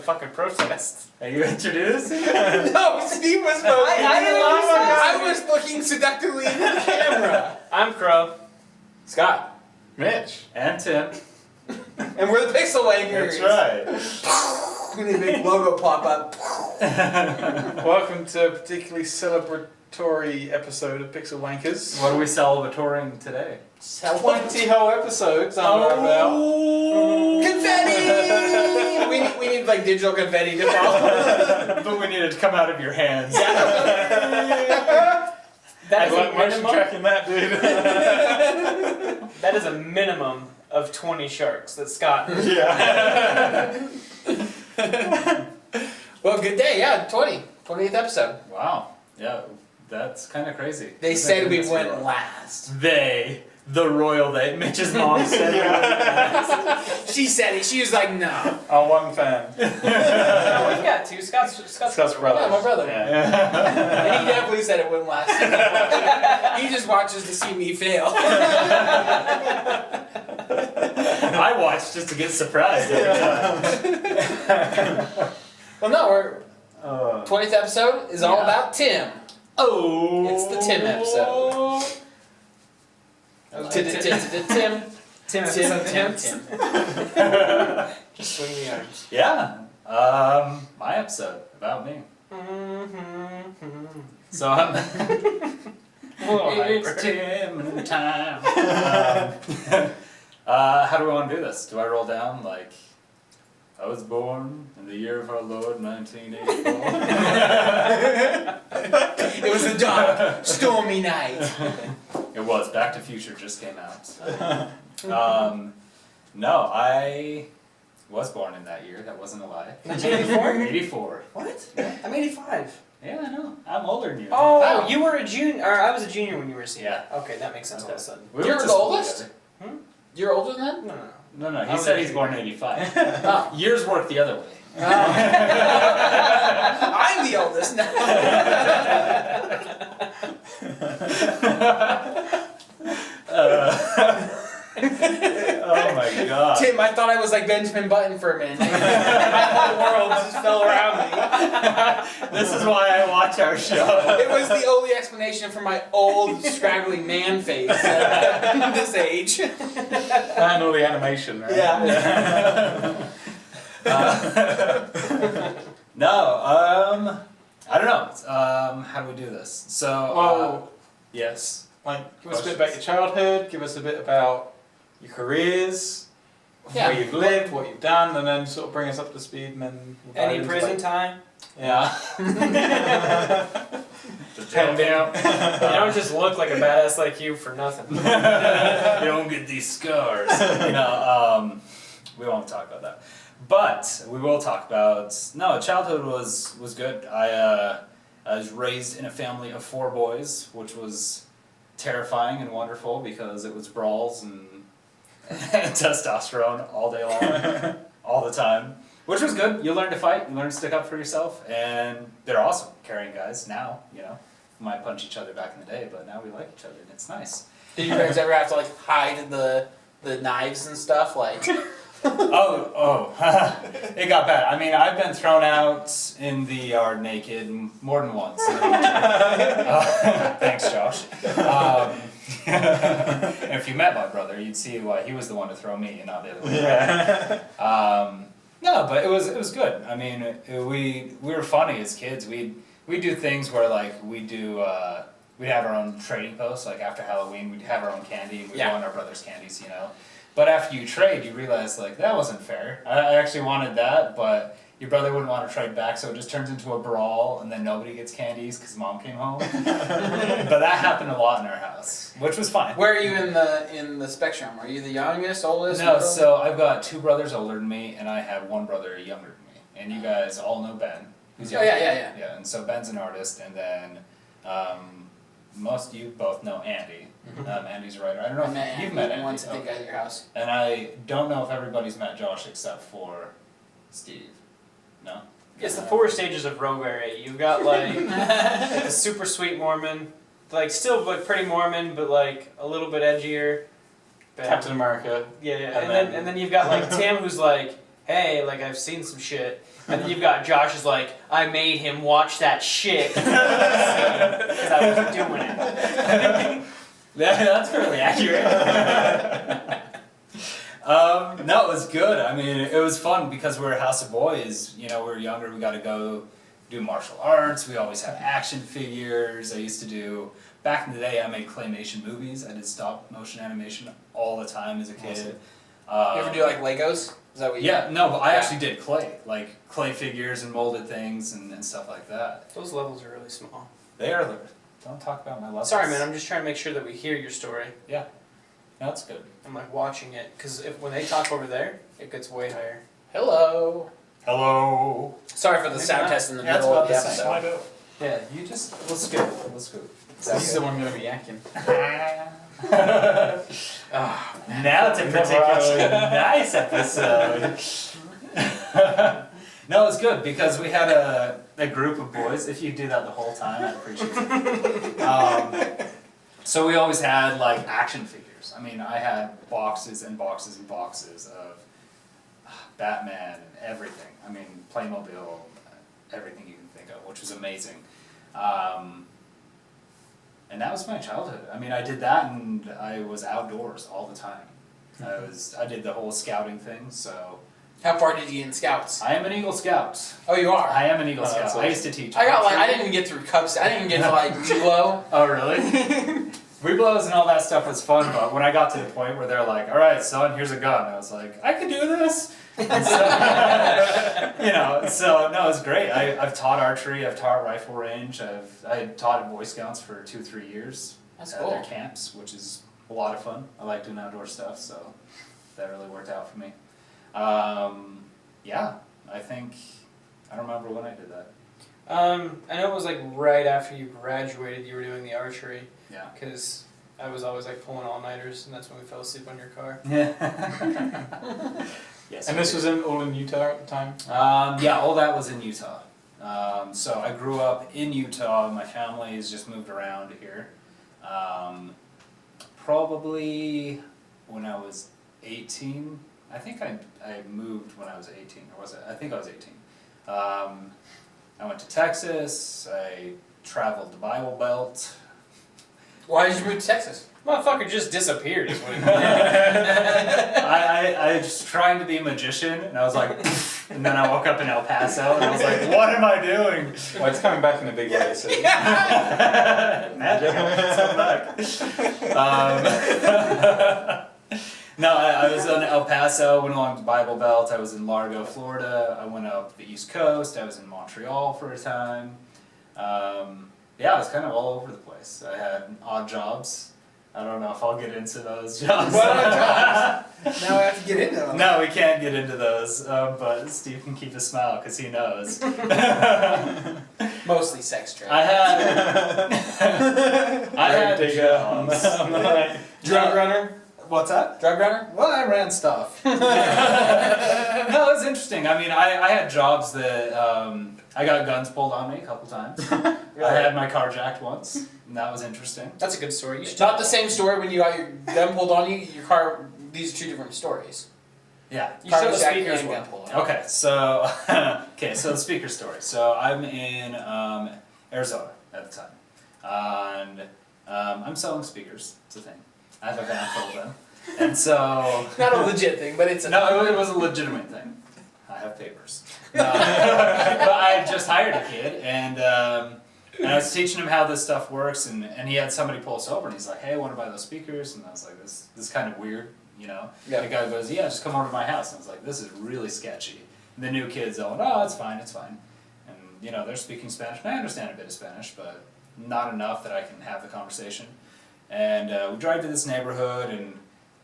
fucking protest. Are you introducing? No, Steve was voting. I was looking seductively into the camera. I'm Crow. Scott. Mitch. And Tim. And we're the Pixel Wankers. That's right. We need a big logo pop up. Welcome to a particularly celebratory episode of Pixel Wankers. What are we celebrating today? 20 whole episodes under our belt. Confetti! we need like digital confetti to follow. But we need it to come out of your hands. That is Like a motion minimum. tracking that, dude. That is a minimum of 20 sharks that Scott. Yeah. Well, good day. Yeah, 20th episode. Wow. Yeah, that's kind of crazy. They said we That's went royal. last. The royal they. Mitch's mom said we went last. She said it. She was like, no. Our one fan. No, we've got two. Scott's brother. Yeah, my brother. Yeah. And he definitely said it wouldn't last. He just watches to see me fail. I watched just to get surprised every time. Well, no, we're 20th episode is all Yeah. about Tim. Oh. It's the Tim episode. Tim. Just swing the arms. Yeah. My episode about me. So I'm. It's Tim time. How do we want to do this? Do I roll down like I was born in the year of our Lord 1984? It was a dark, stormy night. It was. Back to Future just came out. No, I was born in that year. That wasn't a lie. 1984? 84. What? I'm 85. Yeah, I know. I'm older than you. Oh, Wow. you were a junior, or I was a junior when you were a senior. Yeah. Okay, that makes sense all of a sudden. We You're went to the school oldest? together. You're older than that? No. No, I he was said a he's born in 85. Oh. Years work the other way. I'm the oldest now. Oh my god. Tim, I thought I was like Benjamin Button for a minute. My whole world just fell around me. This is why I watch our show. It was the only explanation for my old, scraggly man face at this age. And all the animation, right? No, I don't know. How do we do this? So, Well, yes. like, give us a bit about your childhood, give us a bit about your careers, Yeah. where you've lived, what you've done, and then sort of bring us up to speed, and then we'll dive Any into, prison like, time? Yeah. Pen down. You don't just look like a badass like you for nothing. You don't get these scars. We won't talk about that. But we will talk about, no, childhood was good. I was raised in a family of 4 boys, which was terrifying and wonderful because it was brawls and testosterone all day long, all the time. Which was good. You learn to fight, you learn to stick up for yourself, and they're awesome carrying guys now, you know. We might punch each other back in the day, but now we like each other and it's nice. Did your parents ever have to like hide the knives and stuff? Like, It got bad. I mean, I've been thrown out in the yard naked more than once. Thanks, Josh. If you met my brother, you'd see why he was the one to throw me and not the other way around. No, but it was good. I mean, we were funny as kids. We'd do things where like we'd have our own trading posts. Like after Halloween, we'd have our own candy and we'd Yeah. want our brother's candies, you know. But after you trade, you realize like that wasn't fair. I actually wanted that, but your brother wouldn't want to trade back, so it just turns into a brawl, and then nobody gets candies because mom came home. But that happened a lot in our house, which was fine. where are you in the spectrum? Are you the youngest, oldest? No, middle? so I've got 2 brothers older than me, and I have 1 brother younger than me. And you guys all know Ben. Who's Oh, younger. yeah. Yeah, and so Ben's an artist, and then most of you both know Andy. Andy's a writer. I don't know I met if you've Andy met Andy. once, I think, Okay. at your house. And I don't know if everybody's met Josh except for Steve. No? It's the 4 stages of row variety. You've got like the super sweet Mormon, like still like pretty Mormon, but like a little bit edgier. Captain America. Yeah, And and then- then you've got like Tim, who's like hey, like I've seen some shit. And then you've got Josh is like, I made him watch that shit because I was doing it. That's fairly accurate. No, it was good. I mean, it was fun because we were a house of boys. You know, we were younger. We got to go do martial arts. We always had action figures. I used to do, back in the day, I made claymation movies. I did stop motion animation all the time as a kid. You ever do like Legos? Is that what you Yeah, no, but I actually did clay. Like clay figures and molded things and stuff like that. Those levels are really small. They are the, don't talk about my levels. Sorry, man. I'm just trying to make sure that we hear your story. Yeah, no, that's good. I'm like watching it because when they talk over there, it gets way higher. Hello. Hello. Sorry for the Maybe sound not. test in the Yeah, middle of the that's about the episode. Yeah, you just, let's go. Let's go. This is the one going to be yakking. Oh, Now it's a particularly nice episode. No, it's good because we had a group of boys. If you do that the whole time, I'd appreciate it. So we always had like action figures. I mean, I had boxes and boxes and boxes of Batman and everything. I mean, Playmobil, everything you can think of, which was amazing. And that was my childhood. I mean, I did that and I was outdoors all the time. I did the whole scouting thing, so. how far did you get in Scouts? I am an Eagle Scout. Oh, you are. I am an Eagle Oh, Scout. that's I used to teach. I didn't even get through Cub Scouts. I didn't even get to like Weblo. Oh, really? Reblows and all that stuff was fun, but when I got to the point where they're like, all right, son, here's a gun, I was like, I could do this. And so, you know, so no, it's great. I've taught archery, I've taught rifle range, I taught at Boy Scouts for 2-3 years. That's at cool. their camps, which is a lot of fun. I like doing outdoor stuff, so that really worked out for me. Yeah, I don't remember when I did that. I know it was like right after you graduated, you were doing the archery. Yeah. Because I was always like pulling all-nighters, and that's when we fell asleep on your car. Yes. And this was all in Utah at the time? Yeah, all that was in Utah. So I grew up in Utah. My family has just moved around here. Probably when I was 18. I think I moved when I was 18, or was it? I think I was 18. I went to Texas. I traveled the Bible Belt. Why did you move to Texas? Motherfucker just disappeared. Is what he did. I was just trying to be a magician, and I was like, and then I woke up in El Paso, and I was like, what am I doing? Well, it's coming back in a big way, so. Magic, no, I was in El Paso, went along the Bible Belt, I was in Largo, Florida, I went up the East Coast, I was in Montreal for a time. Yeah, I was kind of all over the place. I had odd jobs. I don't know if I'll get into those jobs. What are jobs? Now we have to get into them. No, we can't get into those, but Steve can keep a smile because he knows. Mostly sex trade. I had jobs. Drug runner? What's that? Drug runner? Well, I ran stuff. No, it was interesting. I mean, I had jobs that, I got guns pulled on me a couple times. I had my car jacked once, and that was interesting. That's a good story. You should Not the same story when you got your gun pulled on you. Your car. These are two different stories. Yeah. You Car should was have jacked speakers and one. gun pulled on. Okay, so the speaker story. So I'm in Arizona at the time, and I'm selling speakers. It's a thing. I have a van full of them, and so Not a legit thing, but it's a no, it was a legitimate thing. I have papers, but I just hired a kid, and I was teaching him how this stuff works, and he had somebody pull us over, and he's like, "Hey, I want to buy those speakers," and I was like, "This is kind of weird." You know, Yeah. the guy goes, "Yeah, just come over to my house." And I was like, "This is really sketchy." And the new kid's going, "Oh, it's fine, it's fine." And you know, they're speaking Spanish, and I understand a bit of Spanish, but not enough that I can have the conversation. And we drive to this neighborhood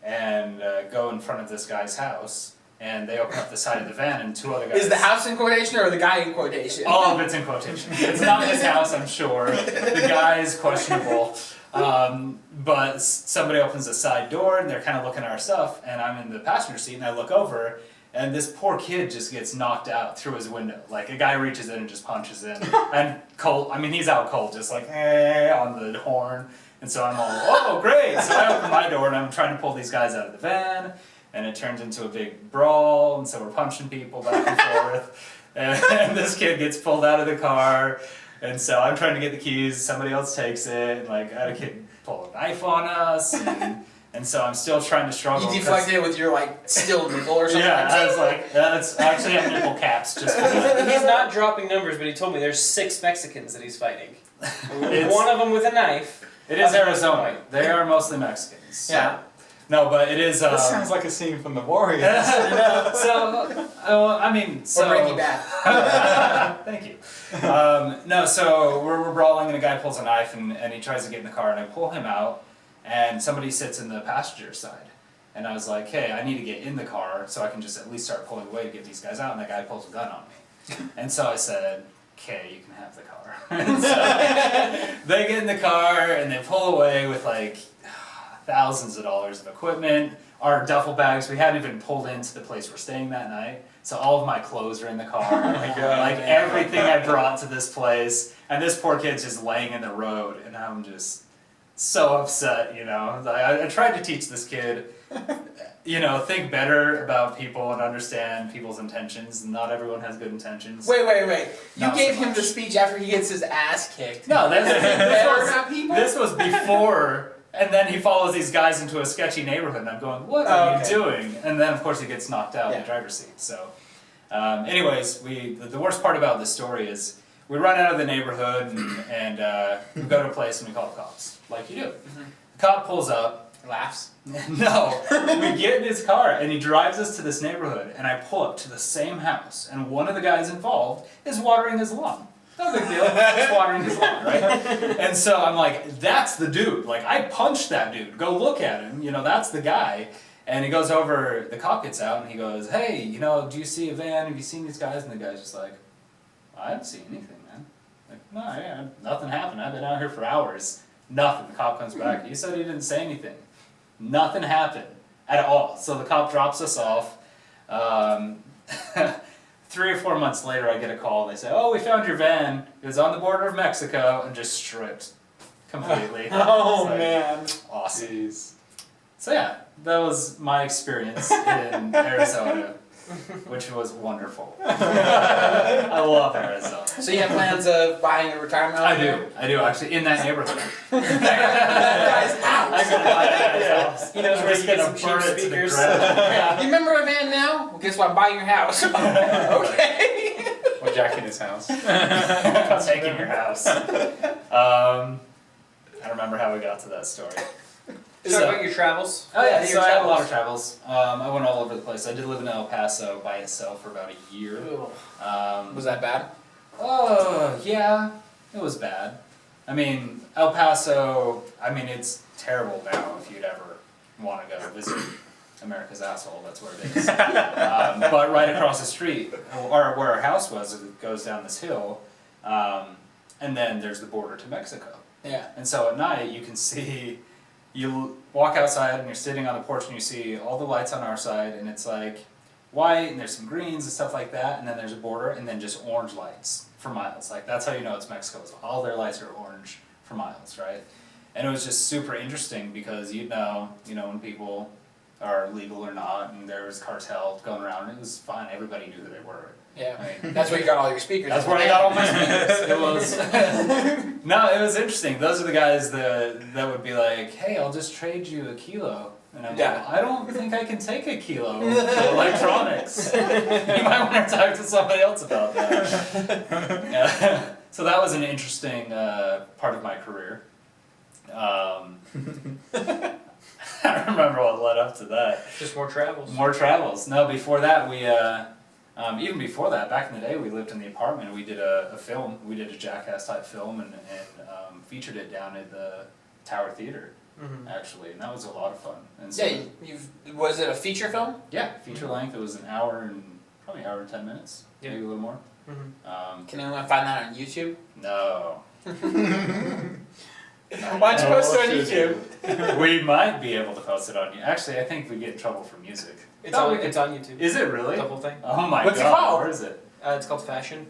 and go in front of this guy's house, and they open up the side of the van, and two other guys. Is the house in quotation or the guy in quotation? All of it's in quotation. It's not his house, I'm sure. The guy is questionable. But somebody opens the side door and they're kind of looking at our stuff, and I'm in the passenger seat and I look over, and this poor kid just gets knocked out through his window. Like a guy reaches in and just punches in. And Colt, I mean, he's out cold, just like on the horn. And so I'm all, oh great! So I open my door and I'm trying to pull these guys out of the van, and it turns into a big brawl, and so we're punching people back and forth, and this kid gets pulled out of the car, and so I'm trying to get the keys, somebody else takes it, and like I had a kid pull a knife on us, and so I'm still trying to struggle. You deflected it with your like steel nickel or something. Yeah, I was like, that's actually have nickel caps just for that. He's not dropping numbers, but he told me there's 6 Mexicans that he's fighting. It's- One of them with a knife. It is Other Arizona. ones They are mostly Mexicans. So. Yeah. No, but it is. This sounds like a scene from The Warriors. I mean, so. Or Breaking Bad. Thank you. No, so we're brawling, and a guy pulls a knife, and he tries to get in the car, and I pull him out, and somebody sits in the passenger side. And I was like, hey, I need to get in the car so I can just at least start pulling away to get these guys out, and that guy pulls a gun on me. And so I said, okay, you can have the car. And so they get in the car, and they pull away with like thousands of dollars of equipment. Our duffel bags, we hadn't even pulled into the place we're staying that night. So all of my clothes are in the car. Oh my God. Like everything I brought to this place. And this poor kid's just laying in the road, and I'm just so upset, you know. I tried to teach this kid, you know, think better about people and understand people's intentions. Not everyone has good intentions. Wait. You Not gave so him much. the speech after he gets his ass kicked. No, Better about people? this was before, and then he follows these guys into a sketchy neighborhood, and I'm going, what are you doing? And then, of course, he gets knocked out in the driver's seat. So, anyways, the worst part about this story is we run out of the neighborhood, and we go to a place and we call the cops, like you do. The cop pulls up. Laughs. No, we get in his car, and he drives us to this neighborhood, and I pull up to the same house, and one of the guys involved is watering his lawn. No big deal, he's watering his lawn, right? And so I'm like, that's the dude. Like, I punched that dude. Go look at him. You know, that's the guy. And he goes over, the cop gets out, and he goes, hey, you know, do you see a van? Have you seen these guys? And the guy's just like, I haven't seen anything, man. Like, no, yeah, nothing happened. I've been out here for hours. Nothing. The cop comes back. He said he didn't say anything. Nothing happened at all. So the cop drops us off. 3 or 4 months later, I get a call, and they say, oh, we found your van. It was on the border of Mexico, and just stripped completely. Oh, It's like, man. awesome. Jeez. So yeah, that was my experience in Arizona, which was wonderful. I love Arizona. So you have plans of buying a retirement home? I do actually, in that neighborhood. Guy's house. I'm gonna buy that house. He knows I'm where just you get gonna some burn cheap it to the speakers. ground. You remember a van now? Well, guess what? I'm buying your house. Okay. Or Jack in his house. I'm taking your house. I don't remember how we got to that story. Talk about your travels. Oh yeah, Your so I had a lot travels. of travels. I went all over the place. I did live in El Paso by itself for about a year. Was that bad? Oh, yeah, it was bad. I mean, El Paso, I mean, it's terrible now if you'd ever want to go visit America's asshole, that's where it is. But right across the street, or where our house was, it goes down this hill, and then there's the border to Mexico. Yeah. And so at night, you can see, you walk outside and you're sitting on the porch and you see all the lights on our side, and it's like white, and there's some greens and stuff like that, and then there's a border, and then just orange lights for miles. Like, that's how you know it's Mexico. Is all their lights are orange for miles, right? And it was just super interesting because you know when people are legal or not, and there was cartel going around, and it was fine. Everybody knew who they were. Yeah. I mean, That's where you got all your speakers. that's where I got all my speakers. It was no, it was interesting. Those are the guys that would be like, "Hey, I'll just trade you a kilo," and I'm like, "I don't think I can take a kilo of electronics. You might want to talk to somebody else about that." Yeah. So that was an interesting part of my career. I don't remember what led up to that. Just more travels. More travels. No, before that we, even before that, back in the day, we lived in the apartment. We did a film. We did a Jackass type film and featured it down at the Tower Theater, actually, and that was a lot of fun. And so, Yeah, was it a feature film? yeah, feature length. It was an hour and probably an hour and 10 minutes, maybe a little more. Can anyone find that on YouTube? No. Why don't you post it on YouTube? We might be able to post it on you. Actually, I think we get in trouble for music. It's on YouTube. Is it really? The whole thing. Oh my What's it god, called? where is it? It's called Fashion.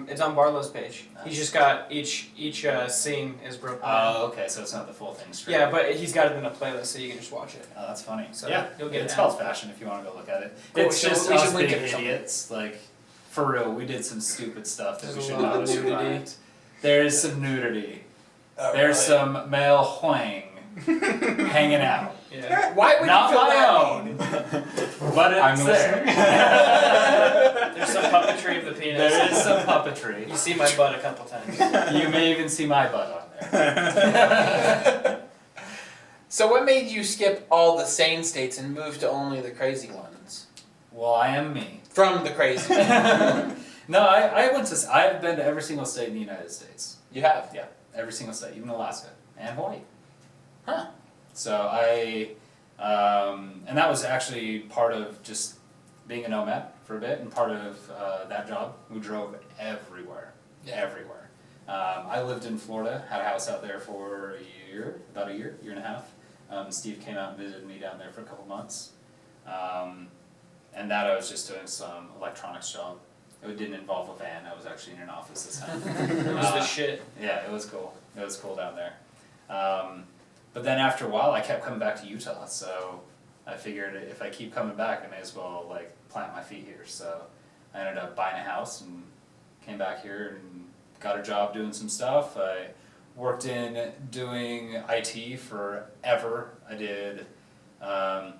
It's on Barlow's page. He's just got each scene is broken down. Oh, okay, so it's not the full thing straight. Yeah, but he's got it in a playlist, so you can just watch it. Oh, that's funny. So yeah, you'll get it's it. called Fashion if you want to go look at it. Cool, It's just we should us link being it or something. idiots. Like, for real, we did some stupid stuff that There's we a should lot not of have nudity. survived. There is some nudity. There's some male huang hanging out. Yeah. Why would Not you feel my that own, mean? but it's I'm there. There's some puppetry of the penis. There is some puppetry. You see my butt a couple times. You may even see my butt on there. So what made you skip all the sane states and move to only the crazy ones? Well, I am me. From the crazy. No, I've been to every single state in the United States. You have? Yeah, every single state, even Alaska and Hawaii. Huh. So and that was actually part of just being a nomad for a bit, and part of that job. We drove everywhere, everywhere. I lived in Florida, had a house out there for about a year and a half. Steve came out and visited me down there for a couple months. And that I was just doing some electronics job. It didn't involve a van, I was actually in an office this time. It was the shit. Yeah, it was cool. It was cool down there. But then after a while, I kept coming back to Utah, so I figured if I keep coming back, I may as well like plant my feet here. So I ended up buying a house and came back here and got a job doing some stuff. I worked in doing IT forever. I did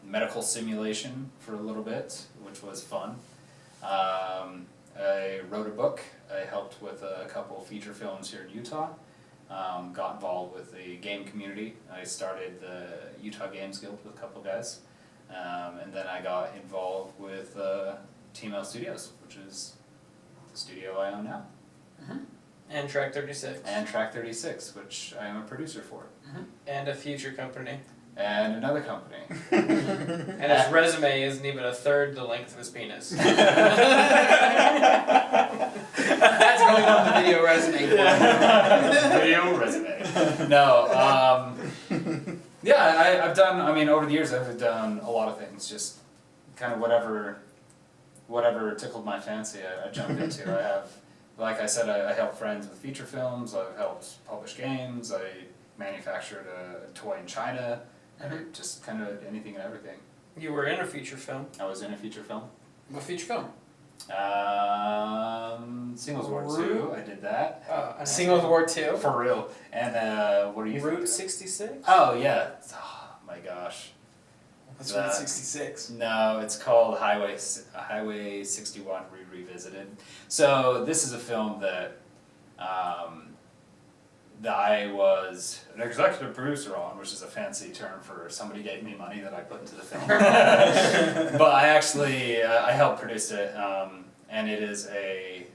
medical simulation for a little bit, which was fun. I wrote a book. I helped with a couple feature films here in Utah. Got involved with the game community. I started the Utah Games Guild with a couple guys. And then I got involved with TML Studios, which is the studio I own now. And Track 36. And Track 36, which I am a producer for. And a future company. And another company. And his resume isn't even a third the length of his penis. That's going on the video resume. Video resume. No, yeah, I've done, over the years I've done a lot of things, just kind of whatever tickled my fancy I jumped into. I have, like I said, I help friends with feature films, I've helped publish games, I manufactured a toy in China, just kind of anything and everything. You were in a feature film. I was in a feature film. What feature film? Singles War 2, I did that. Singles War 2? For real. And what do you think? Route 66? Oh yeah. Oh my gosh. That's Route 66. No, it's called Highway 61 Revisited. So this is a film that that I was an executive producer on, which is a fancy term for somebody gave me money that I put into the film. But I actually I helped produce it, and it is a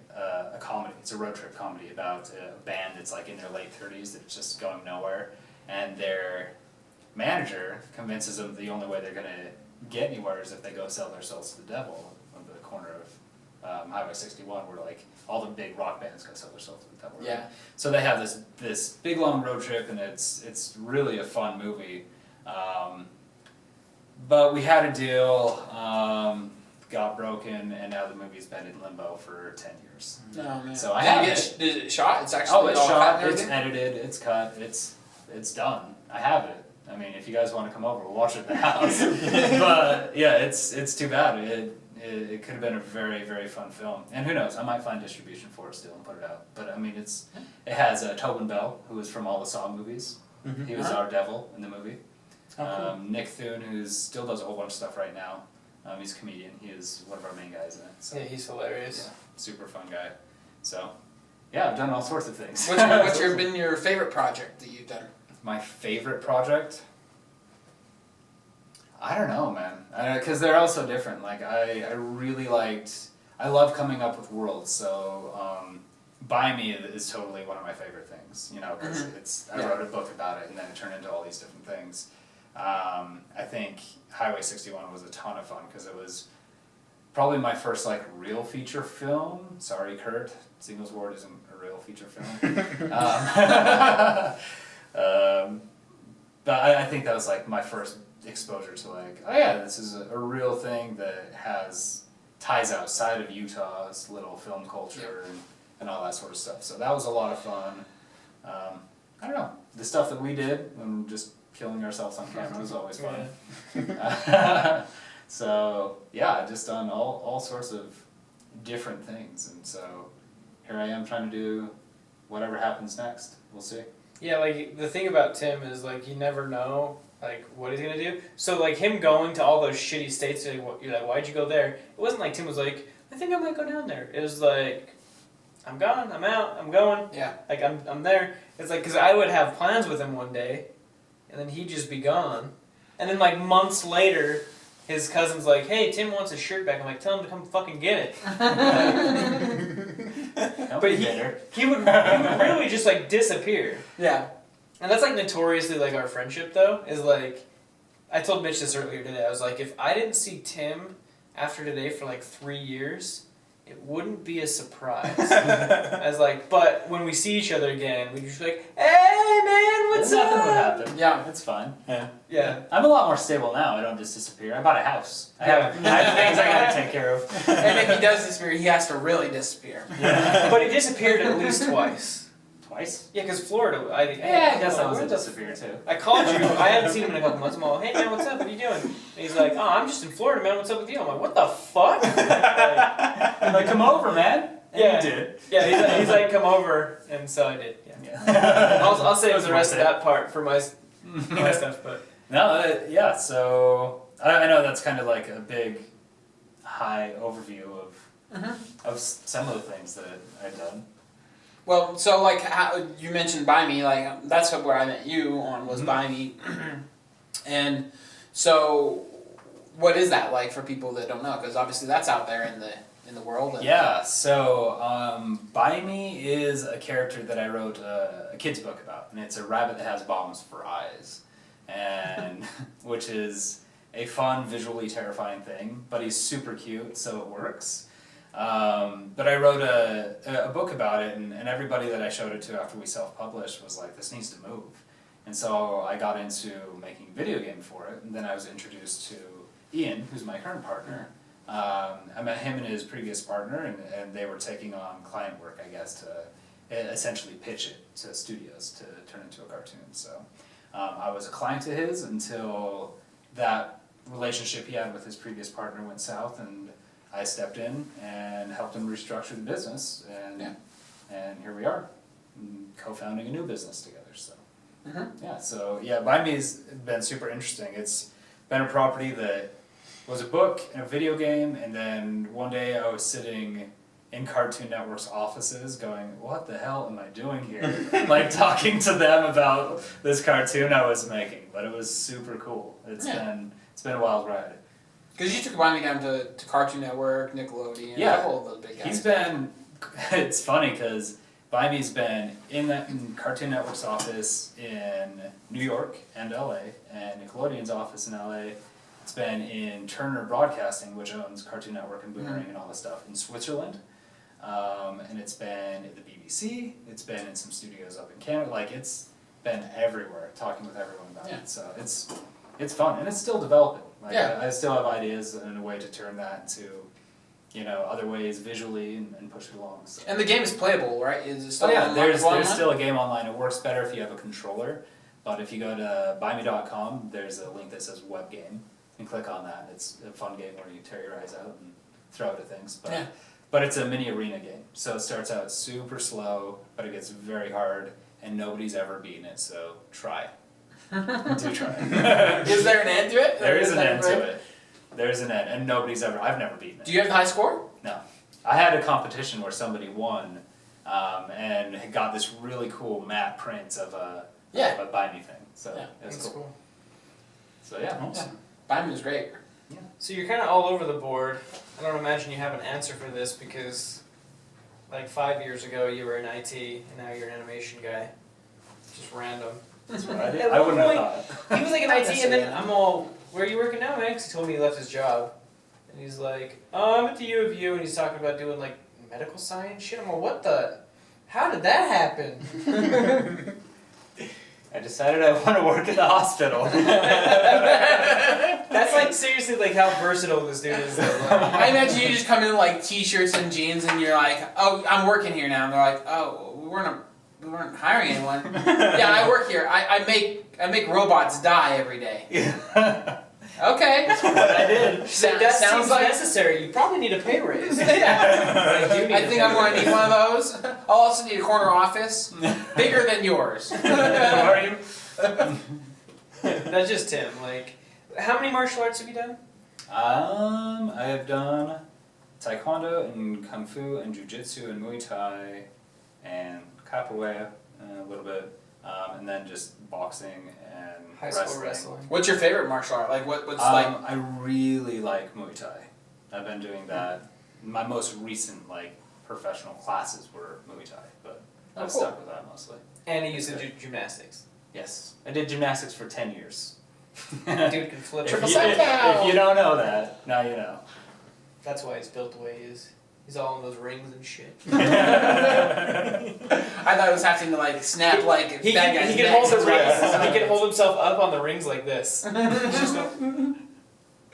comedy. It's a road trip comedy about a band that's like in their late 30s that's just going nowhere, and their manager convinces them the only way they're gonna get anywhere is if they go sell their souls to the devil on the corner of Highway 61, where like all the big rock bands go sell their souls to the devil. Right? Yeah. So they have this big long road trip, and it's really a fun movie. But we had a deal, got broken, and now the movie's been in limbo for 10 years. Oh man. So I have is it shot? It's actually it's all cut shot, and it's everything? edited, it's cut, it's done. I have it. I mean, if you guys want to come over, we'll watch it at the house. But yeah, it's too bad. It could have been a very, very fun film. And who knows, I might find distribution for it still and put it out. But I mean, it has Tobin Bell, who is from all the Saw movies. He was our devil in the movie. Nick Thune, who still does a whole bunch of stuff right now. He's a comedian. He is one of our main guys in it. So. Yeah, he's hilarious. Yeah, super fun guy. So, yeah, I've done all sorts of things. What's been your favorite project that you've done? My favorite project? I don't know, man. Because they're all so different. Like, I really I love coming up with worlds, so By Me is totally one of my favorite things, you know, because I wrote a book about it and then it turned into all these different things. I think Highway 61 was a ton of fun because it was probably my first real feature film. Sorry, Kurt, Singles Ward isn't a real feature film. But I think that was my first exposure to oh yeah, this is a real thing that has ties outside of Utah's little film culture and all that sort of stuff. So that was a lot of fun. I don't know, the stuff that we did and just killing ourselves on camera was always fun. So yeah, I've just done all sorts of different things, and so here I am trying to do whatever happens next. We'll see. Yeah, like the thing about Tim is like you never know like what he's gonna do. So like him going to all those shitty states, you're like, why'd you go there? It wasn't like Tim was like, I think I might go down there. It was like, I'm gone, I'm out, I'm going. Yeah. Like I'm there. It's like because I would have plans with him one day, and then he'd just be gone, and then like months later. His cousin's like, hey, Tim wants his shirt back. I'm like, tell him to come fucking get it. But he would really just like disappear. Yeah. And that's like notoriously like our friendship though, is like, I told Mitch this earlier today. I was like, if I didn't see Tim after today for like 3 years, it wouldn't be a surprise. I was like, but when we see each other again, we'd just be like, hey man, what's up? Nothing would happen. Yeah. It's fine. Yeah. I'm a lot more stable now. I don't just disappear. I bought a house. I have things I gotta take care of. And if he does disappear, he has to really disappear. But he disappeared at least twice. Twice? Yeah, because Florida, I guess that was a disappear too. I called you. I hadn't seen him in a couple months. I'm all, hey man, what's up? What are you doing? And he's like, oh, I'm just in Florida, man. What's up with you? I'm like, what the fuck? I'm like, come over, man. And Yeah. you did. Yeah, he's like, come over, and so I did. Yeah. I'll save the rest of that part for my stuff, but No, yeah. So I know that's kind of like a big, high overview of some of the things that I've done. Well, so like how, you mentioned Buy Me, like that's where I met you on was Buy Me, and so what is that like for people that don't know? Because obviously that's out there in the world. And Yeah. So Buy Me is a character that I wrote a kid's book about, and it's a rabbit that has bombs for eyes, and which is a fun, visually terrifying thing. But he's super cute, so it works. But I wrote a book about it, and everybody that I showed it to after we self-published was like, this needs to move. And so I got into making a video game for it, and then I was introduced to Ian, who's my current partner. I met him and his previous partner, and they were taking on client work, I guess, to essentially pitch it to studios to turn into a cartoon. So I was a client to his until that relationship he had with his previous partner went south, and I stepped in and helped him restructure the business, and here we are, co-founding a new business together. So Buy Me's been super interesting. It's been a property that was a book and a video game, and then one day I was sitting in Cartoon Network's offices going, what the hell am I doing here? Like talking to them about this cartoon I was making, but it was super cool. It's been a wild ride. Because you took Buy Me down to Cartoon Network, Nickelodeon, a couple of those big guys. It's funny because Buy Me's been in Cartoon Network's office in New York and LA, and Nickelodeon's office in LA. It's been in Turner Broadcasting, which owns Cartoon Network and Boomerang and all this stuff, in Switzerland. And it's been at the BBC, it's been in some studios up in Canada, like it's been everywhere, talking with everyone about it. So it's fun, and it's still developing. Like I still have ideas and a way to turn that into, other ways visually and push it along. So. And the game is playable, right? Is it still there's still a game online. It works better if you have a controller, but if you go to buyme.com, there's a link that says web game, and click on that. It's a fun game where you tear your eyes out and throw it at things. But it's a mini arena game, so it starts out super slow, but it gets very hard, and nobody's ever beaten it. So try. Do try. Is there an end to it? There is an end to it. There's an end, and I've never beaten it. Do you have the high score? No. I had a competition where somebody won, and got this really cool matte print of a Buy Me thing. So it was cool. So Awesome. Buy Me was great. Yeah. So you're kind of all over the board. I don't imagine you have an answer for this because, like 5 years ago, you were in IT, and now you're an animation guy. Just random. That's what I did. I wouldn't have thought. He was like in IT, and then I'm all, where are you working now, man? 'Cause he told me he left his job. And he's like, oh, I'm at the U of U, and he's talking about doing like medical science shit. I'm all, how did that happen? I decided I want to work in the hospital. That's like seriously like how versatile this dude is. Though. Like, I imagine you just come in like t-shirts and jeans, and you're like, "Oh, I'm working here now." And they're like, "Oh, we weren't hiring anyone." Yeah, I work here. I make robots die every day. Okay. That's what I did. that sounds sounds like necessary. You probably need a pay raise. Yeah. I do need I a think pay I'm going to raise. need one of those. I'll also need a corner office, bigger than yours. How are you? That's just Tim. Like, how many martial arts have you done? I have done taekwondo and kung fu and jujitsu and muay thai and capoeira a little bit, and then just boxing and High school wrestling. What's your favorite martial art? Like what's I really like Muay Thai. I've been doing that. My most recent like professional classes were Muay Thai, but I've cool. stuck with that mostly. And he used to do gymnastics. Yes, I did gymnastics for 10 years. Dude can flip. Triple set down. If you don't know that, now you know. That's why he's built the way he is. He's all in those rings and shit. I thought it was having to like snap like He bad can, guys' he can hold the necks. rings. He can hold himself up on the rings like this. He's just go,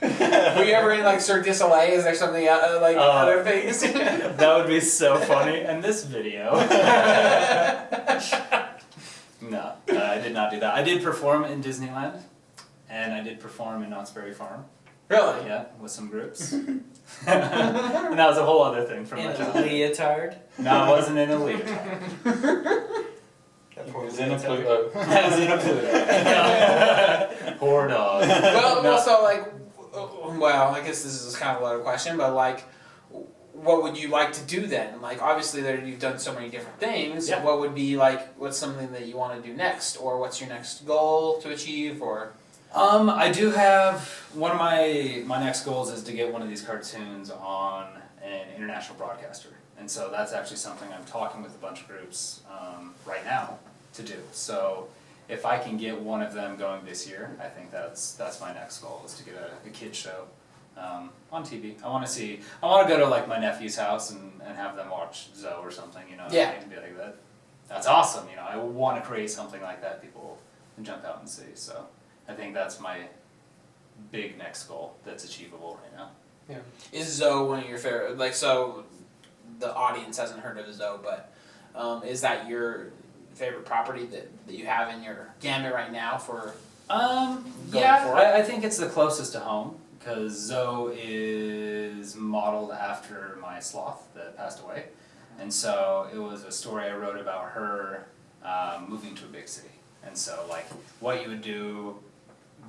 Were you ever in like Cirque du Soleil? Is there something like other things? That would be so funny. And this video. No, I did not do that. I did perform in Disneyland, and I did perform in Knott's Berry Farm. Really? Yeah, with some groups. And that was a whole other thing from in my a childhood. leotard. No, I wasn't in a leotard. That He poor was in a leotard. Pluto. I was in a Pluto. Poor dog. Well, No. so like, well, I guess this is kind of a loaded question, but like, what would you like to do then? Like, obviously, there you've done so many different things. Yeah. What would be like? What's something that you want to do next, or what's your next goal to achieve, or? I do have one of my next goals is to get one of these cartoons on an international broadcaster, and so that's actually something I'm talking with a bunch of groups right now to do. So if I can get one of them going this year, I think that's my next goal is to get a kids show on TV. I want to go to like my nephew's house and have them watch Zoe or something, you know, Yeah. and be like that. That's awesome, you know. I want to create something like that people can jump out and see. So I think that's my big next goal that's achievable right now. Is Zoe one of your favorite? Like, so the audience hasn't heard of Zoe, but is that your favorite property that you have in your gamut right now for? Yeah, forward? I think it's the closest to home because Zoe is modeled after my sloth that passed away, and so it was a story I wrote about her moving to a big city, and so like what you would do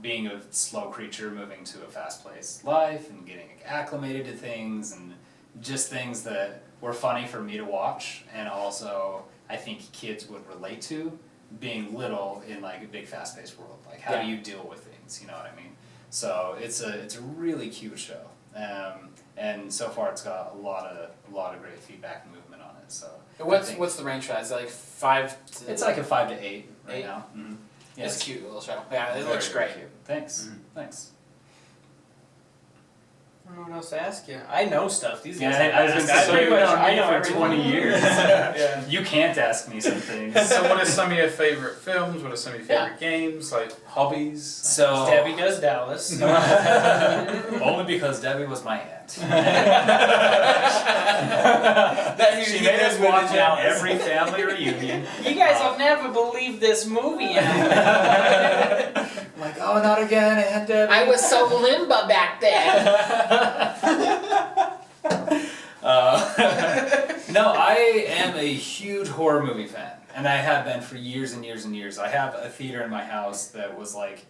being a slow creature moving to a fast-paced life and getting acclimated to things and just things that were funny for me to watch and also I think kids would relate to being little in like a big fast-paced world. Like how do you deal with things, you know what I mean? So it's a really cute show. And so far it's got a lot of great feedback and movement on it. So What's the range for that? Is it like 5 to? it's like a 5 to 8 right 8? now. Mm-hmm. Yeah, It's a cute little show. Yeah, it very, looks very great. cute. Thanks. Thanks. I don't know what else to ask you. I know stuff. These guys. Yeah, I was gonna say, pretty you've much. known I me know for everything. 20 years. Yeah. You can't ask me some things. So what are some of your favourite films? What are some of your favourite games? Like hobbies? So Debbie does Dallas. only because Debbie was my aunt. That She he made knows us what watch it out is. every family reunion. You guys will never believe this movie. Like, oh, not again, Aunt Debbie. I was so limba back then. No, I am a huge horror movie fan, and I have been for years and years and years. I have a theater in my house that was like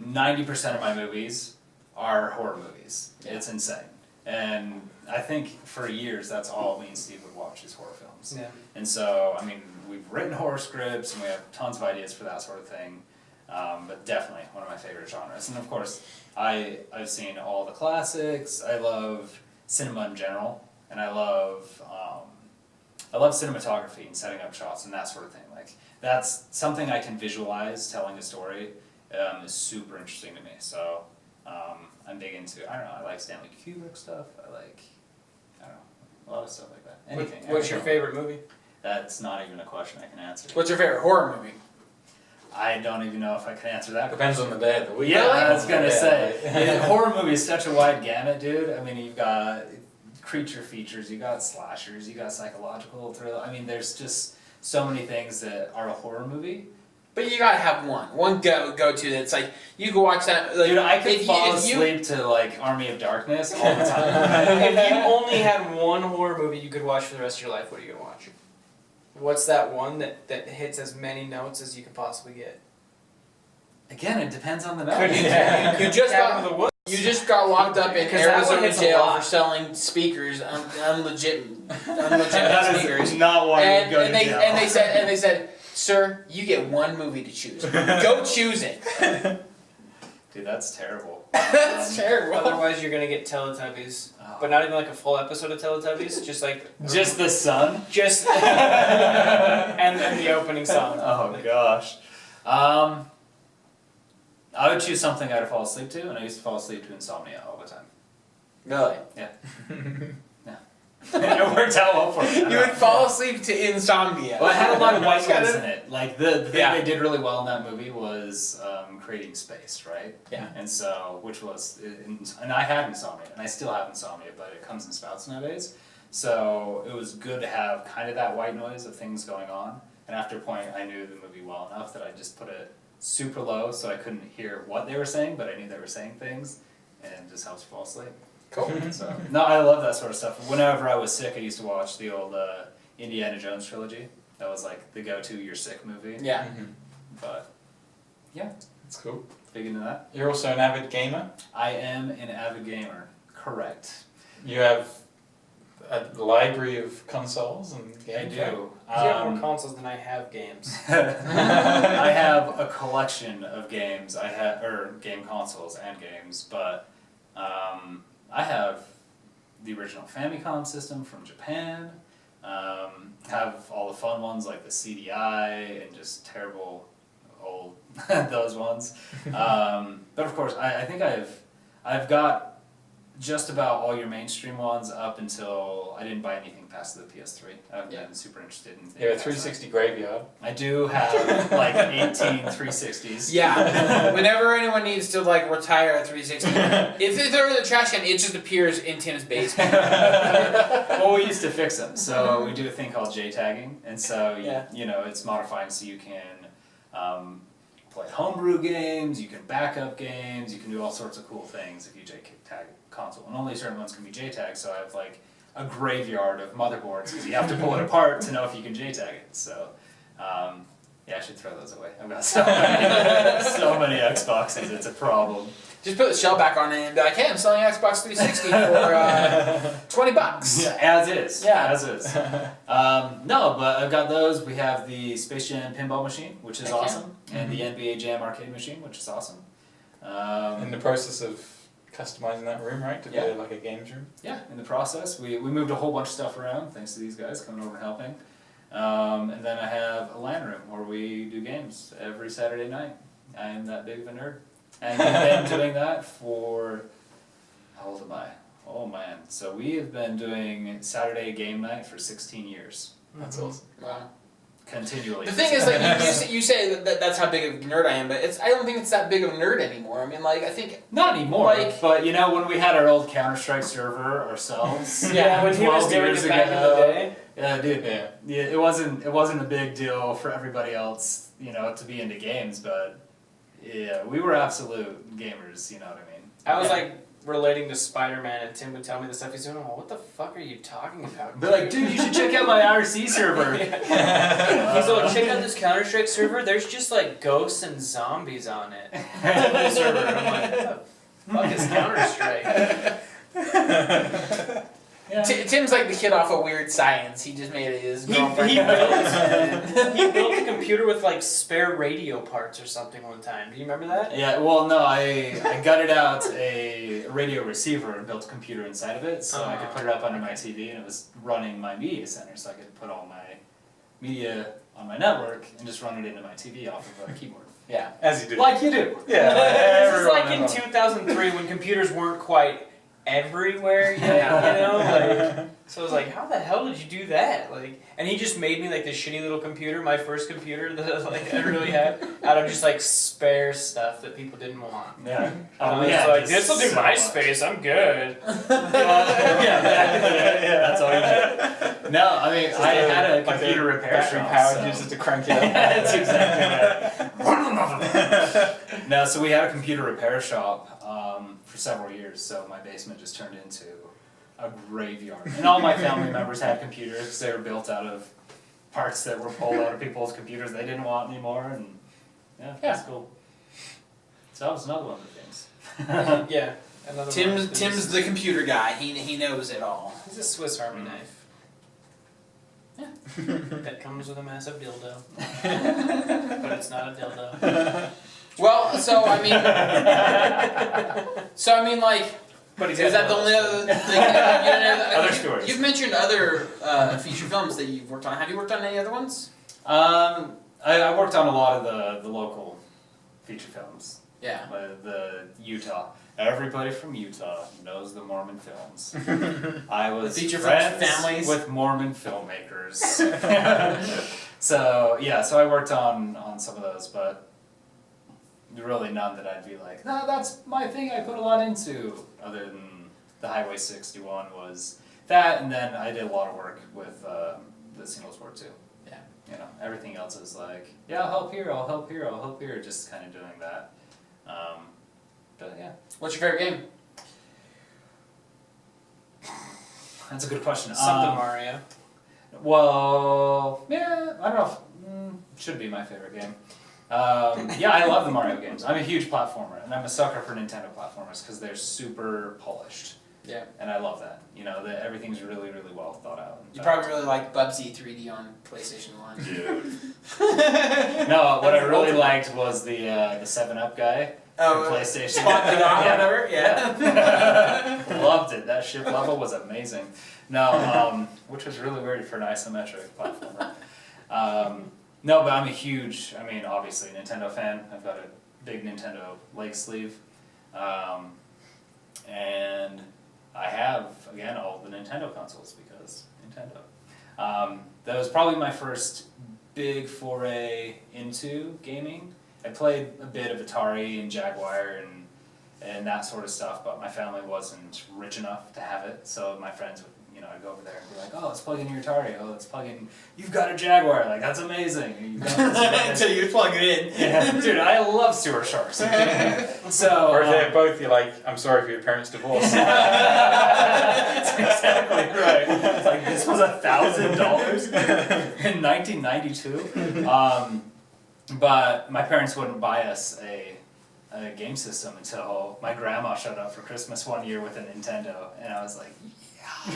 90% of my movies are horror movies. Yeah. It's insane. And I think for years that's all me and Steve would watch is horror films. Yeah. And so, I mean, we've written horror scripts and we have tons of ideas for that sort of thing. But definitely one of my favorite genres. And of course, I've seen all the classics. I love cinema in general, and I love cinematography and setting up shots and that sort of thing. Like that's something I can visualize. Telling a story is super interesting to me. So I'm big into. I don't know. I like Stanley Kubrick stuff. I don't know, a lot of stuff like that. Anything. What's your everything. favorite movie? That's not even a question I can answer. What's your favorite horror movie? I don't even know if I can answer that. Depends on the day of the week. Yeah, I was gonna Yeah. say. Horror movie is such a wide gamut, dude. I mean, you've got creature features, you got slashers, you got psychological thriller. I mean, there's just so many things that are a horror movie. But you gotta have one go to that's like you can watch that. Like, Dude, I could if you- fall if you- asleep to like Army of Darkness all the time. If you only had one horror movie you could watch for the rest of your life, what are you gonna watch? What's that one that hits as many notes as you could possibly get? Again, it depends on the Could note. you, You just Cabin got- of the Woods? You just got locked up in Because that one Arizona hits a jail lot. for selling speakers, unlegitimate That speakers. is not why you would go And to they jail. and they said, sir, you get one movie to choose. Go choose it. Dude, that's terrible. That's terrible. Otherwise, you're gonna get Teletubbies, Oh. but not even like a full episode of Teletubbies. Just like Just the sun? just and the opening song. Oh gosh. I would choose something I'd fall asleep to, and I used to fall asleep to insomnia all the time. Really? It worked out well for me. You would fall asleep to insomnia. Well, it had a lot of white That's noise kinda- in it. Like the thing Yeah. they did really well in that movie was creating space, right? Yeah. And so, which was, and I had insomnia, and I still have insomnia, but it comes in spouts nowadays. So it was good to have kind of that white noise of things going on. And after a point, I knew the movie well enough that I just put it super low so I couldn't hear what they were saying, but I knew they were saying things, and it just helps fall asleep. Cool. So no, I love that sort of stuff. Whenever I was sick, I used to watch the old Indiana Jones trilogy. That was like the go-to you're sick movie. Yeah. But yeah, That's cool. big into that. You're also an avid gamer. I am an avid gamer. Correct. You have a library of consoles and games. I do. You have more Um, consoles than I have games. I have a collection of games. I have game consoles and games, but I have the original Famicom system from Japan. Have all the fun ones like the CDI and just terrible old those ones. But of course, I think I've got just about all your mainstream ones up until I didn't buy anything past the PS3. I've been super interested in. You're a past that. 360 graveyard. I do have like 18 360s. Yeah. Whenever anyone needs to like retire a 360, if they're in the trash can, it just appears in Tim's basement. Well, we used to fix them, so we do a thing called J-tagging, and so Yeah. you know it's modifying so you can play homebrew games, you can backup games, you can do all sorts of cool things if you J-tag a console, and only certain ones can be J-tagged. So I have like a graveyard of motherboards because you have to pull it apart to know if you can J-tag it. So yeah, I should throw those away. I've got so many Xboxes, it's a problem. Just put the shell back on it and be like, hey, I'm selling Xbox 360 for $20. Yeah, as is. Yeah. As is. No, but I've got those. We have the Space Jam pinball machine, which is Heck yeah. awesome, and the NBA Jam arcade machine, which is awesome. In the process of customizing that room, right? To Yeah. be like a games room. Yeah, in the process, we moved a whole bunch of stuff around thanks to these guys coming over and helping. And then I have a LAN room where we do games every Saturday night. I am that big of a nerd. And we've been doing that for, how old am I? Oh man. So we have been doing Saturday game night for 16 years. That's awesome. Wow. Continually. The thing is, like, you say that that's how big of a nerd I am, but I don't think it's that big of a nerd anymore. I mean, like, I think... Not anymore, Like- but you know, when we had our old Counter-Strike server ourselves, Yeah, when he was 12 doing years it back in the ago, day. yeah, dude, Yeah. it wasn't a big deal for everybody else, you know, to be into games, but yeah, we were absolute gamers, you know what I mean? I was Yeah. like relating to Spider-Man, and Tim would tell me the stuff he's doing. Oh, what the fuck are you talking about? They're like, dude, you should check out my IRC server. He's like, check out this Counter-Strike server. There's just like ghosts and zombies on it. It's a cool server. And I'm like, what the fuck is Counter-Strike? Yeah. Tim's like the kid off of Weird Science. He just made his He girlfriend. built a computer with like spare radio parts or something one time. Do you remember that? Yeah, well, no, I gutted out a radio receiver and built a computer inside of it, so I could put it up under my TV, and it was running my media center, so I could put all my media on my network and just run it into my TV off of a keyboard. Yeah. As you do. Like you do. Yeah. This is everyone like in knows. 2003 when computers weren't quite everywhere yet, you know? Like, so I was like, how the hell did you do that? Like, and he just made me like this shitty little computer, my first computer that like I really had, out of just like spare stuff that people didn't want. Yeah. And I was like, this will do my space, I'm good. Yeah, that's all you need. No, I mean, I had a computer repair battery shop. powered so- just to crank it up. That's exactly right. No, so we had a computer repair shop for several years, so my basement just turned into a graveyard. And all my family members had computers because they were built out of parts that were pulled out of people's computers they didn't want anymore, and that's cool. So that was another one of the things. Yeah. Another one. Tim's the computer guy. He knows it all. He's a Swiss Army knife. Yeah. That comes with a massive dildo. But it's not a dildo. Well, so I mean, like, But he's is that the only other thing? Other stories. You've mentioned other feature films that you've worked on. Have you worked on any other ones? I worked on a lot of the local feature films. Yeah. The Utah. Everybody from Utah knows the Mormon films. I was The feature friends families. with Mormon filmmakers. So I worked on some of those, but really none that I'd be like, no, that's my thing I put a lot into. Other than the Highway 61 was that, and then I did a lot of work with the Singles War 2. Yeah. You know, everything else is like, yeah, I'll help here, I'll help here, I'll help here, just kind of doing that. But yeah. What's your favorite game? That's a good question. Something Mario. Well, yeah, I don't know if, should be my favorite game. Yeah, I love the Mario games. I'm a huge platformer, and I'm a sucker for Nintendo platformers because they're super polished. Yeah. And I love that. You know, that everything's really, really well thought out. You probably really like Bubsy 3D on PlayStation 1. Dude. No, what I really liked was the 7-Up guy Oh, for PlayStation. Spot the dog, Yeah. whatever. Yeah. Loved it. That ship level was amazing. No, which was really weird for an isometric platformer. No, but I'm a huge, I mean, obviously Nintendo fan. I've got a big Nintendo leg sleeve. And I have, again, all the Nintendo consoles because Nintendo. That was probably my first big foray into gaming. I played a bit of Atari and Jaguar and that sort of stuff, but my family wasn't rich enough to have it, so my friends would, you know, I'd go over there and be like, oh, let's plug in your Atari, oh, let's plug in, you've got a Jaguar, like, that's amazing. You've got this, Until you plug it in. yeah, dude, I love sewer sharks. So, Or if they're both, you're like, I'm sorry for your parents' divorce. That's exactly right. It's like, this was $1,000 in 1992. But my parents wouldn't buy us a game system until my grandma showed up for Christmas one year with a Nintendo, and I was like,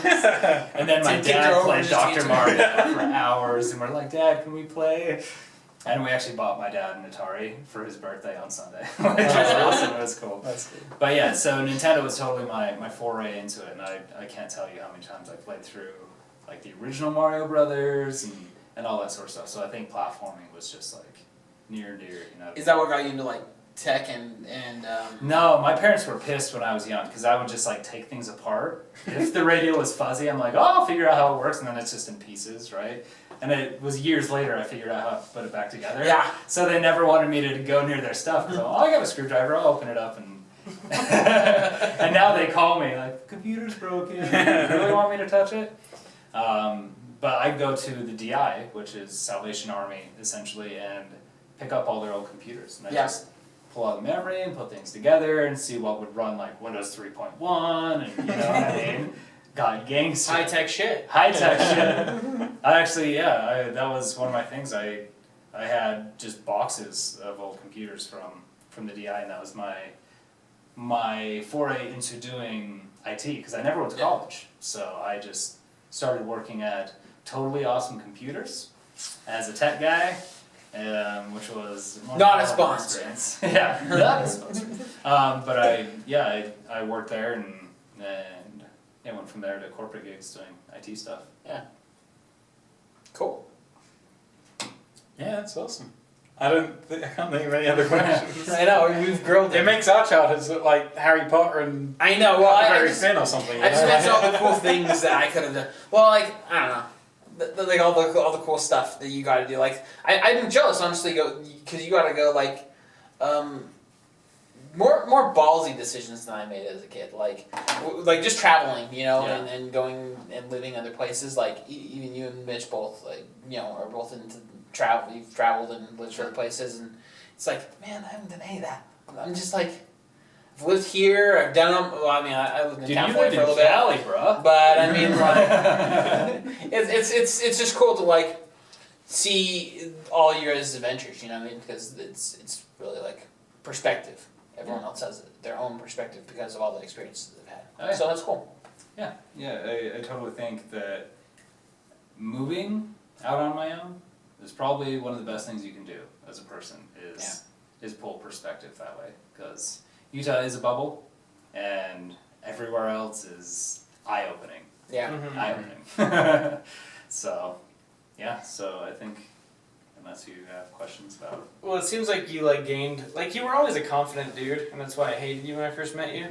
yeah. And then my So you kicked her dad over played and just Dr. used it. Mario for hours, and we're like, Dad, can we play? And we actually bought my dad an Atari for his birthday on Sunday, which was awesome. It was cool. That's cool. But yeah, so Nintendo was totally my foray into it, and I can't tell you how many times I played through like the original Mario Brothers and all that sort of stuff. So I think platforming was just like near and dear, you know. Is that what got you into like tech and No, my parents were pissed when I was young because I would just like take things apart. If the radio was fuzzy, I'm like, oh, I'll figure out how it works, and then it's just in pieces, right? And it was years later I figured out how to put it back together. Yeah. So they never wanted me to go near their stuff because I got a screwdriver, I'll open it up and and now they call me like, computer's broken, you really want me to touch it? But I go to the DI, which is Salvation Army essentially, and pick up all their old computers. And I just pull out the memory and put things together and see what would run like Windows 3.1 and you know what I mean? Got gangster. High-tech shit. High-tech shit. I actually, that was one of my things. I had just boxes of old computers from the DI, and that was my foray into doing IT, because I never went to college. So I just started working at totally awesome computers as a tech guy, which was more Not a of sponsor. experience. Yeah, not a sponsor. But I worked there and went from there to corporate gigs doing IT stuff. Cool. Yeah, that's awesome. I can't think of any other questions. I know, we've grilled It it. makes our childhoods look like Harry Potter and I know, well, I Huckleberry just, Finn or something. I just you know? mentioned all the cool things that I could have done. Well, like, I don't know. Like all the cool stuff that you got to do. Like I've been jealous, honestly, because you got to go like more ballsy decisions than I made as a kid. Like just traveling, you know, Yeah. and going and living other places. Like even you and Mitch both, like, you know, are both into travel. You've traveled and lived other places, and it's like, man, I haven't done any of that. I'm just like, I've lived here. I've done. Well, I mean, I lived in Dude, town you for a lived in little bit. Cali, bro. But I mean, like, it's just cool to like see all your guys' adventures. You know what I mean? Because it's really like perspective. Everyone else has their own perspective because of all the experiences they've had. Oh, yeah. So that's cool. Yeah, I totally think that moving out on my own is probably one of the best things you can do as a person is pull perspective that way, because Utah is a bubble and everywhere else is eye-opening. Yeah. Mhm. Eye-opening. So I think, unless you have questions about Well, it seems like you like gained, like you were always a confident dude, and that's why I hated you when I first met you.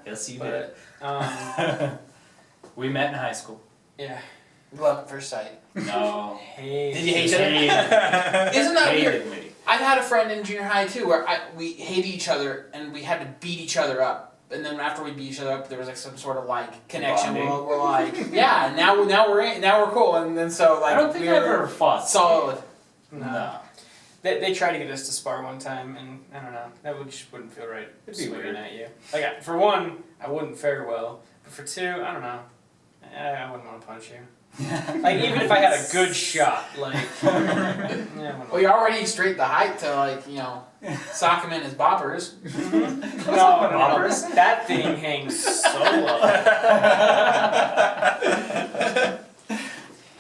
yes, you But we met in high school. yeah, Love at first sight. No. hey. Did you hate each other? Isn't that weird? Hated me. I've had a friend in junior high too, where we hated each other and we had to beat each other up. And then after we beat each other up, there was like some sort of like connection. Bonding. We're like, yeah, now we're cool. And then so like I don't think we I were ever fought. solid. No. They tried to get us to spar one time, and I don't know, just wouldn't feel right. It'd be swinging weird. at you. Like for one, I wouldn't fare well. But for two, I don't know. I wouldn't want to punch you. Like even if I had a good shot, like. Yeah, I wouldn't Well, you're already straight the height to like, you know, sock him in his boppers. No, that thing hangs so low.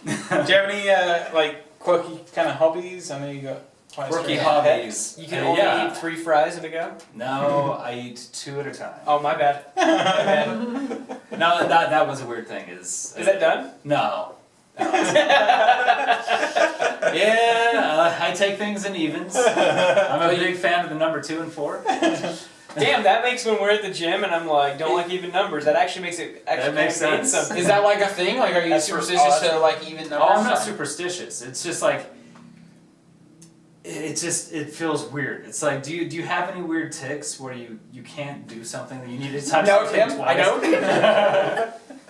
Do you have any like quirky kind of hobbies? I know you got quite a Quirky strange hobbies. You can only Yeah. eat 3 fries in a go? No, I eat 2 at a time. Oh, my bad. My bad. No, that was a weird thing. Is that done? No. No. I take things in evens. I'm a big fan of the number 2 and 4. Damn, that makes when we're at the gym and I'm like, don't like even numbers. That actually makes it actually makes mean sense. something. Is that like a thing? Like, are you That's superstitious for- to like even numbers? Oh, I'm not superstitious. It's just like it feels weird. It's like, do you have any weird tics where you can't do something that you need to touch? No, something Tim, twice? I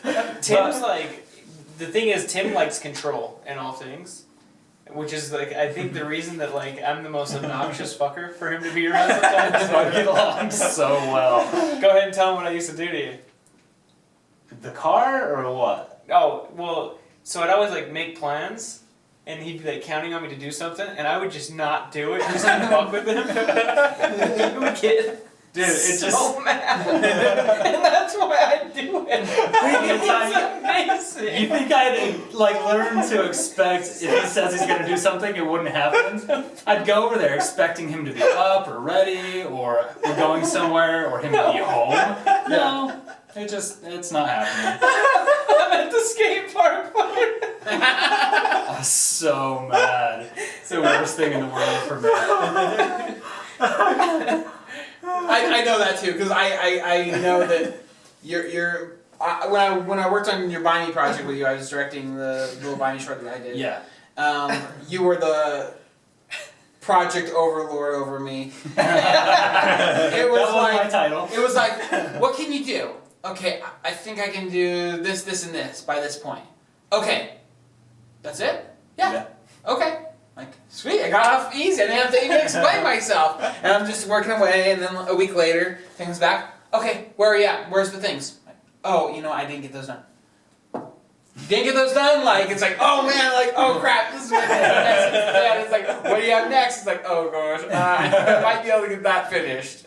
don't. Tim's like, the thing is, Tim likes control in all things. Which is like, I think the reason that like I'm the most obnoxious fucker for him to be around sometimes. I get along so well. Go ahead and tell him what I used to do to you. The car or what? Oh, well, so I'd always like make plans, and he'd be like counting on me to do something, and I would just not do it, just to fuck with him. He would get Dude, it's so just mad. And that's why I do it. It's amazing. You think I'd like learn to expect if he says he's gonna do something, it wouldn't happen? I'd go over there expecting him to be up or ready, or we're going somewhere, or him to be home. No, it's not happening. I'm at the skate park. I'm so mad. It's the worst thing in the world for me. I know that too, because I know that you're when I worked on your Buy Me project with you, I was directing the little Buy Me short that I did. Yeah. You were the project overlord over me. It was That was my like title. it was like, what can you do? Okay, I think I can do this, this, and this by this point. Okay, that's it? Yeah. Okay. Like, sweet, I got off easy. I didn't have to even explain myself. And I'm just working away, and then a week later, things back. Okay, where are you at? Where's the things? Like, oh, you know, I didn't get those done. You didn't get those done? Like, it's like, oh man, like, oh crap, this is what next. And it's like, what do you have next? It's like, oh gosh, I might be able to get that finished.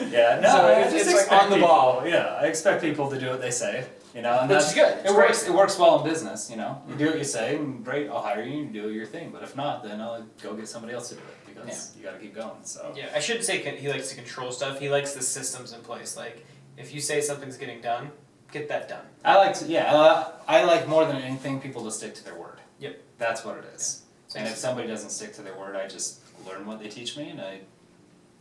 Yeah, no, So I it's just like expect on the people- ball. Yeah, I expect people to do what they say, you know, and Which that's is good. It's It works well in business, you know. You do what you say, and great, I'll hire you and do your thing. But if not, then I'll go get somebody else to do it because you got to keep going. So Yeah, I shouldn't say he likes to control stuff. He likes the systems in place. Like, if you say something's getting done, get that done. I like more than anything people to stick to their word. Yep. That's what it is. And if somebody doesn't stick to their word, I just learn what they teach me, and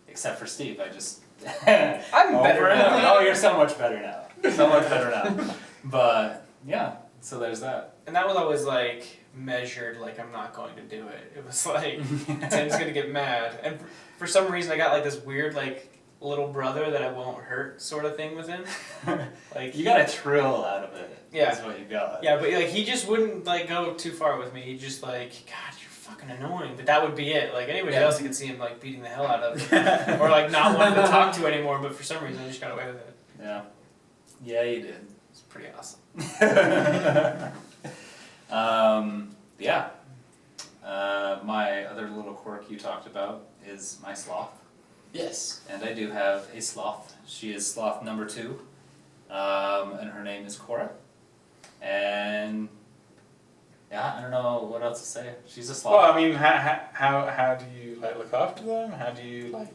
except for Steve, I just I'm better now. Oh, you're so much better now. So much better now. But yeah, so there's that. And that was always like measured, like I'm not going to do it. It was like Tim's gonna get mad, and for some reason I got like this weird like little brother that I won't hurt sort of thing with him. Like You got a thrill out of it. Yeah. Is what you got. Yeah, but like he just wouldn't like go too far with me. He just like, God, you're fucking annoying. But that would be it. Like anybody else, I could see him like beating the hell out of, or like not wanting to talk to anymore. But for some reason, I just got away with it. Yeah. Yeah, you did. It's pretty awesome. Yeah. My other little quirk you talked about is my sloth. Yes. And I do have a sloth. She is sloth number 2. And her name is Cora. And yeah, I don't know what else to say. She's a sloth. Well, I mean, how do you like look after them? How do you like?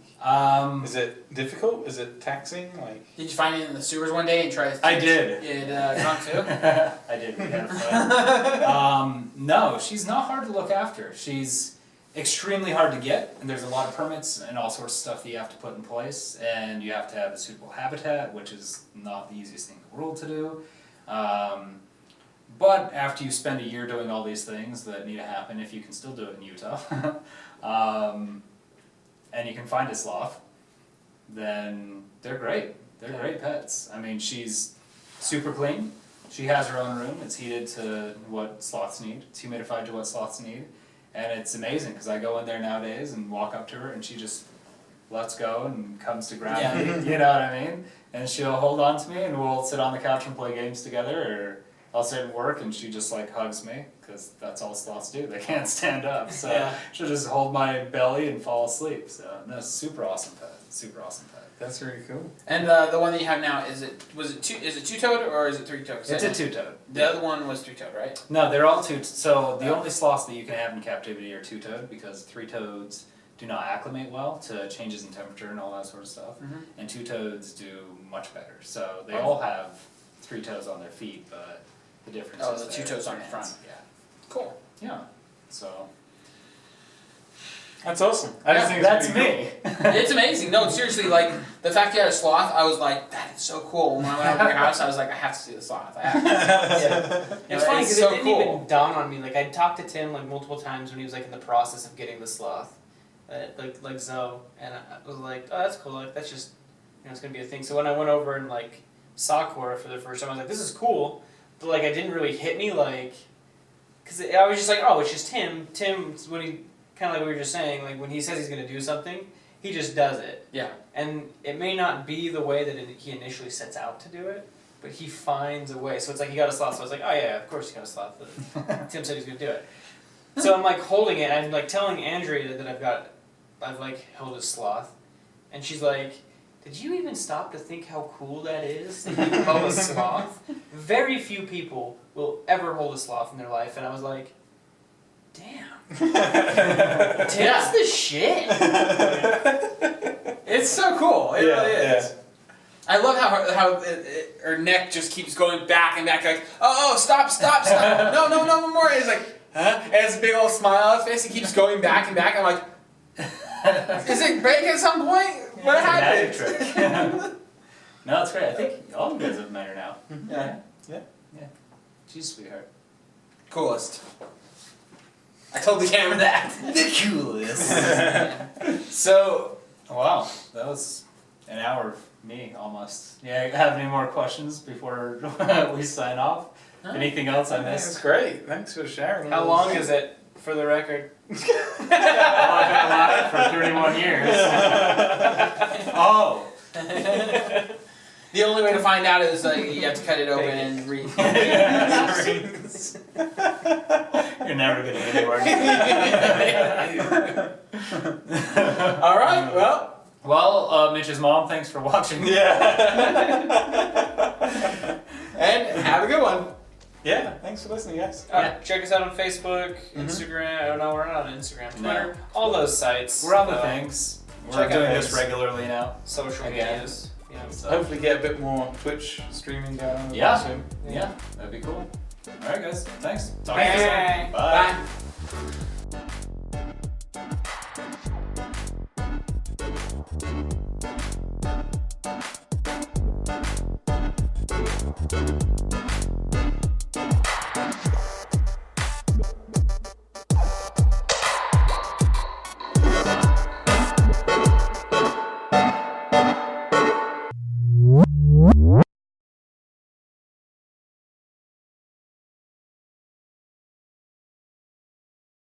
Is it difficult? Is it taxing? Like, Did you find it in the sewers one day and try to? I did. You Kong too? I did. We had fun. No, she's not hard to look after. She's extremely hard to get, and there's a lot of permits and all sorts of stuff that you have to put in place, and you have to have a suitable habitat, which is not the easiest thing in the world to do. But after you spend a year doing all these things that need to happen, if you can still do it in Utah, and you can find a sloth, then they're great. They're great pets. I mean, she's super clean. She has her own room. It's heated to what sloths need. It's humidified to what sloths need. And it's amazing because I go in there nowadays and walk up to her and she just lets go and comes to grab me, you know what I mean? And she'll hold on to me and we'll sit on the couch and play games together, or I'll sit and work and she just like hugs me because that's all sloths do. They can't stand up. So she'll just hold my belly and fall asleep. So no, it's a super awesome pet. Super awesome pet. that's really cool. And the one that you have now, is it two-toed or is it three-toed? It's a two-toed. The other one was three-toed, right? No, they're all two. So the only sloths that you can have in captivity are two-toed because three-toads do not acclimate well to changes in temperature and all that sort of stuff. Mhm. And two-toads do much better. So they all have 3 toes on their feet, but the difference is the 2 toes on the front. Yeah. Cool. Yeah. So That's awesome. I just think it's that's pretty me. It's amazing. No, seriously, like the fact you had a sloth, I was like, that is so cool. When I went over to your house, I was like, I have to see the sloth. I have to see the sloth. It's funny because so it didn't even dawn on me. Like I'd talked to Tim like multiple times when he was like in the process of getting the sloth, like Zoe, and I was like, oh, that's cool. Like that's just, it's gonna be a thing. So when I went over and like saw Cora for the first time, I was like, this is cool, but like it didn't really hit me like, because I was just like, oh, it's just him. Tim, when he kind of like we were just saying, like when he says he's gonna do something, he just does it. Yeah. And it may not be the way that he initially sets out to do it, but he finds a way. So it's like he got a sloth. So I was like, oh yeah, of course he got a sloth. Tim said he's gonna do it. So I'm like holding it. And I'm like telling Andrea that I've like held a sloth, and she's like, did you even stop to think how cool that is that you hold a sloth? Very few people will ever hold a sloth in their life, and I was like, damn. Tim's the shit. It's so cool. It really is. Yeah. I love how her neck just keeps going back and back, like, oh, stop, no more. It's like, huh? And it's a big old smile on his face. He keeps going back and back. I'm like, is it break at some point? What happened? It's a magic trick. No, it's great. I think all of you guys have met her now. Yeah. She's a sweetheart. Coolest. I told the camera that. The coolest. So, wow, that was an hour of me almost. Yeah, have any more questions before we sign off? Anything else I That's missed? great. Thanks for sharing. How long is it, for the record? Well, I've been alive for 31 years. Oh. The only way to find out is you have to cut it open and read. You're never going to get anywhere. All right, well. Well, Mitch's mom, thanks for watching. Yeah. And have a good one. Yeah. Thanks for listening, guys. Check us out on Facebook, Instagram. Oh no, we're not on Instagram. Twitter, all those sites. We're on the things. We're check out doing those this regularly now. social Again. medias. So, Hopefully get a bit more Twitch streaming going on. Yeah. Soon. yeah, that'd be cool. All right, guys. Thanks. Talk Bye. to you soon. Bye. Bye.